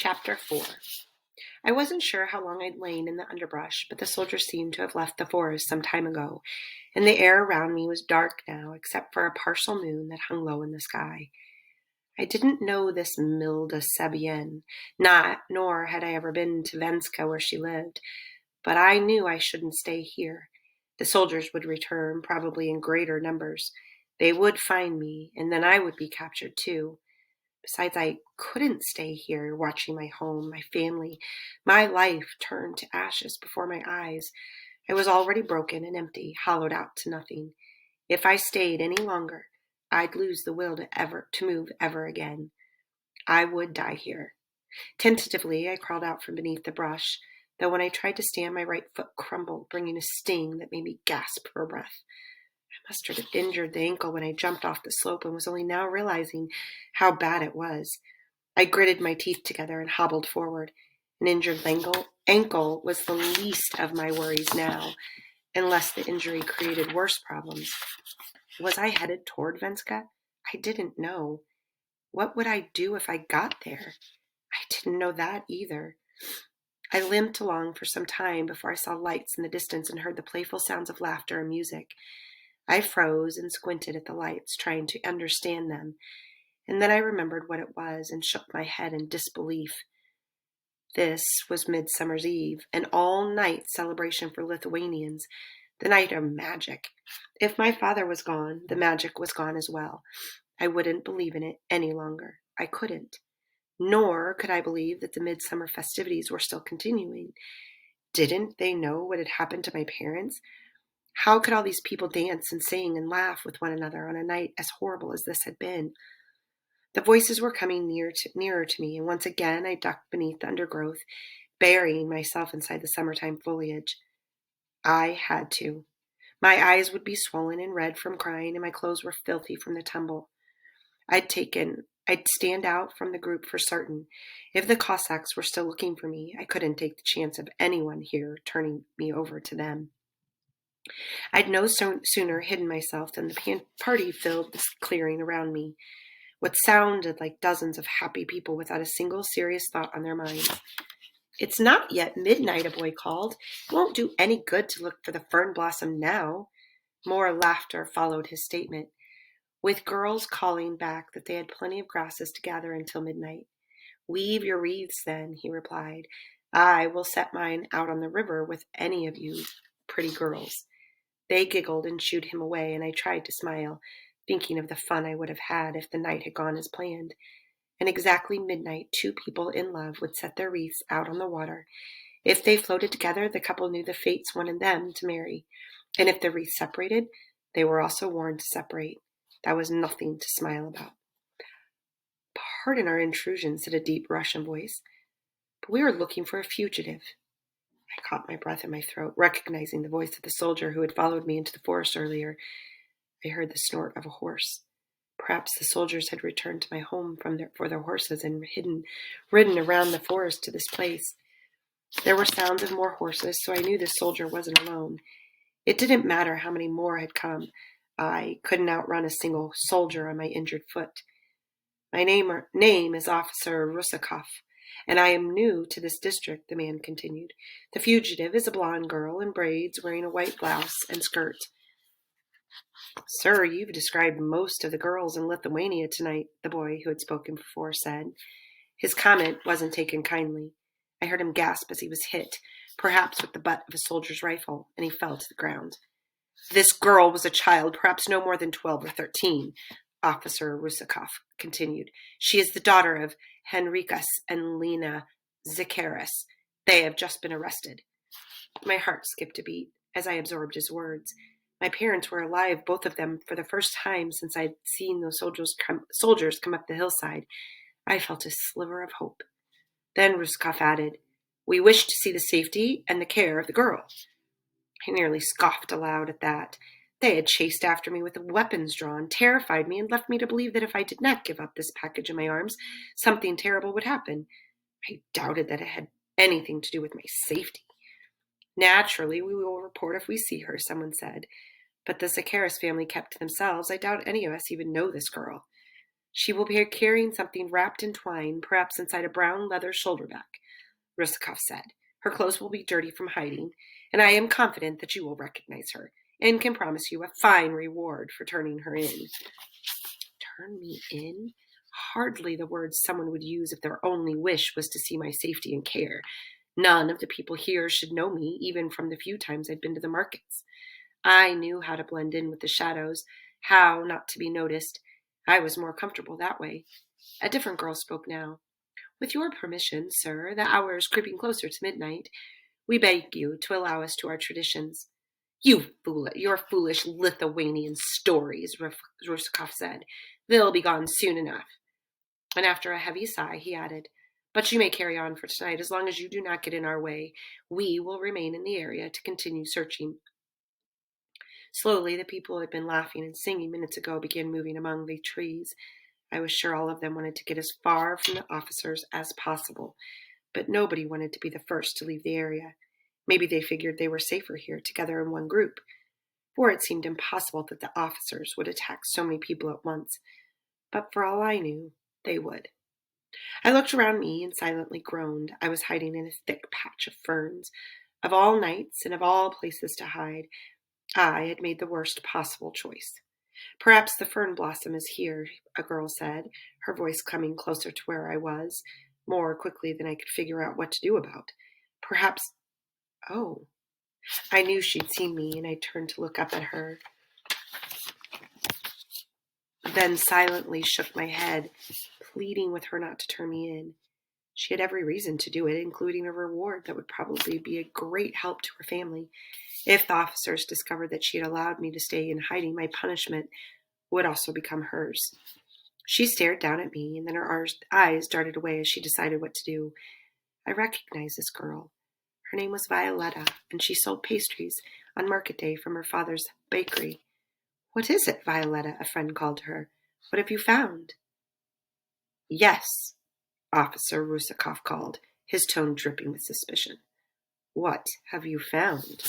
Chapter 4. I wasn't sure how long I'd lain in the underbrush, but the soldiers seemed to have left the forest some time ago, and the air around me was dark now, except for a partial moon that hung low in the sky. I didn't know this Milda Sabienne, nor had I ever been to Venska where she lived, but I knew I shouldn't stay here. The soldiers would return, probably in greater numbers. They would find me, and then I would be captured too. Besides, I couldn't stay here watching my home, my family, my life turn to ashes before my eyes. I was already broken and empty, hollowed out to nothing. If I stayed any longer, I'd lose the will to move ever again. I would die here. Tentatively, I crawled out from beneath the brush, though when I tried to stand, my right foot crumbled, bringing a sting that made me gasp for breath. I must have injured the ankle when I jumped off the slope and was only now realizing how bad it was. I gritted my teeth together and hobbled forward. An injured ankle was the least of my worries now, unless the injury created worse problems. Was I headed toward Venska? I didn't know. What would I do if I got there? I didn't know that either. I limped along for some time before I saw lights in the distance and heard the playful sounds of laughter and music. I froze and squinted at the lights, trying to understand them, and then I remembered what it was and shook my head in disbelief. This was Midsummer's Eve, an all-night celebration for Lithuanians, the night of magic. If my father was gone, the magic was gone as well. I wouldn't believe in it any longer. I couldn't. Nor could I believe that the midsummer festivities were still continuing. Didn't they know what had happened to my parents? How could all these people dance and sing and laugh with one another on a night as horrible as this had been? The voices were coming nearer to me, and once again I ducked beneath the undergrowth, burying myself inside the summertime foliage. I had to. My eyes would be swollen and red from crying, and my clothes were filthy from the tumble. I'd stand out from the group for certain. If the Cossacks were still looking for me, I couldn't take the chance of anyone here turning me over to them. I'd no sooner hidden myself than the party filled the clearing around me, what sounded like dozens of happy people without a single serious thought on their minds. "It's not yet midnight," a boy called. "It won't do any good to look for the fern blossom now." More laughter followed his statement, with girls calling back that they had plenty of grasses to gather until midnight. "Weave your wreaths then," he replied. "I will set mine out on the river with any of you pretty girls." They giggled and shooed him away, and I tried to smile, thinking of the fun I would have had if the night had gone as planned. And exactly midnight, two people in love would set their wreaths out on the water. If they floated together, the couple knew the fates wanted them to marry. And if the wreaths separated, they were also warned to separate. That was nothing to smile about. "Pardon our intrusion," said a deep Russian voice, "but we are looking for a fugitive." I caught my breath in my throat, recognizing the voice of the soldier who had followed me into the forest earlier. I heard the snort of a horse. Perhaps the soldiers had returned to my home for their horses and ridden around the forest to this place. There were sounds of more horses, so I knew the soldier wasn't alone. It didn't matter how many more had come. I couldn't outrun a single soldier on my injured foot. "My name is Officer Rusakov, and I am new to this district," the man continued. "The fugitive is a blonde girl in braids wearing a white blouse and skirt." "Sir, you've described most of the girls in Lithuania tonight," the boy who had spoken before said. His comment wasn't taken kindly. I heard him gasp as he was hit, perhaps with the butt of a soldier's rifle, and he fell to the ground. "This girl was a child, perhaps no more than 12 or 13, Officer Rusakov continued. "She is the daughter of Henrikas and Lena Zakaris. They have just been arrested." My heart skipped a beat as I absorbed his words. My parents were alive, both of them, for the first time since I'd seen those soldiers come up the hillside. I felt a sliver of hope. Then Rusakov added, "We wish to see the safety and the care of the girl." I nearly scoffed aloud at that. They had chased after me with weapons drawn, terrified me, and left me to believe that if I did not give up this package in my arms, something terrible would happen. I doubted that it had anything to do with my safety. "Naturally, we will report if we see her," someone said. But the Zakaris family kept to themselves. I doubt any of us even know this girl. She will be carrying something wrapped in twine, perhaps inside a brown leather shoulder bag, Rusakov said. Her clothes will be dirty from hiding, and I am confident that you will recognize her, and can promise you a fine reward for turning her in. Turn me in? Hardly the words someone would use if their only wish was to see my safety and care. None of the people here should know me, even from the few times I'd been to the markets. I knew how to blend in with the shadows, how not to be noticed. I was more comfortable that way. A different girl spoke now. With your permission, sir, the hour is creeping closer to midnight. We beg you to allow us to our traditions. Your foolish Lithuanian stories, Rusakov said. They'll be gone soon enough. And after a heavy sigh, he added, but you may carry on for tonight as long as you do not get in our way. We will remain in the area to continue searching. Slowly, the people who had been laughing and singing minutes ago began moving among the trees. I was sure all of them wanted to get as far from the officers as possible, but nobody wanted to be the first to leave the area. Maybe they figured they were safer here, together in one group, for it seemed impossible that the officers would attack so many people at once. But for all I knew, they would. I looked around me and silently groaned. I was hiding in a thick patch of ferns. Of all nights and of all places to hide, I had made the worst possible choice. Perhaps the fern blossom is here, a girl said, her voice coming closer to where I was, more quickly than I could figure out what to do about. Perhaps, oh, I knew she'd seen me, and I turned to look up at her, then silently shook my head, pleading with her not to turn me in. She had every reason to do it, including a reward that would probably be a great help to her family. If the officers discovered that she had allowed me to stay in hiding, my punishment would also become hers. She stared down at me, and then her eyes darted away as she decided what to do. I recognized this girl. Her name was Violetta, and she sold pastries on market day from her father's bakery. What is it, Violetta? A friend called to her. What have you found? Yes, Officer Rusakov called, his tone dripping with suspicion. What have you found?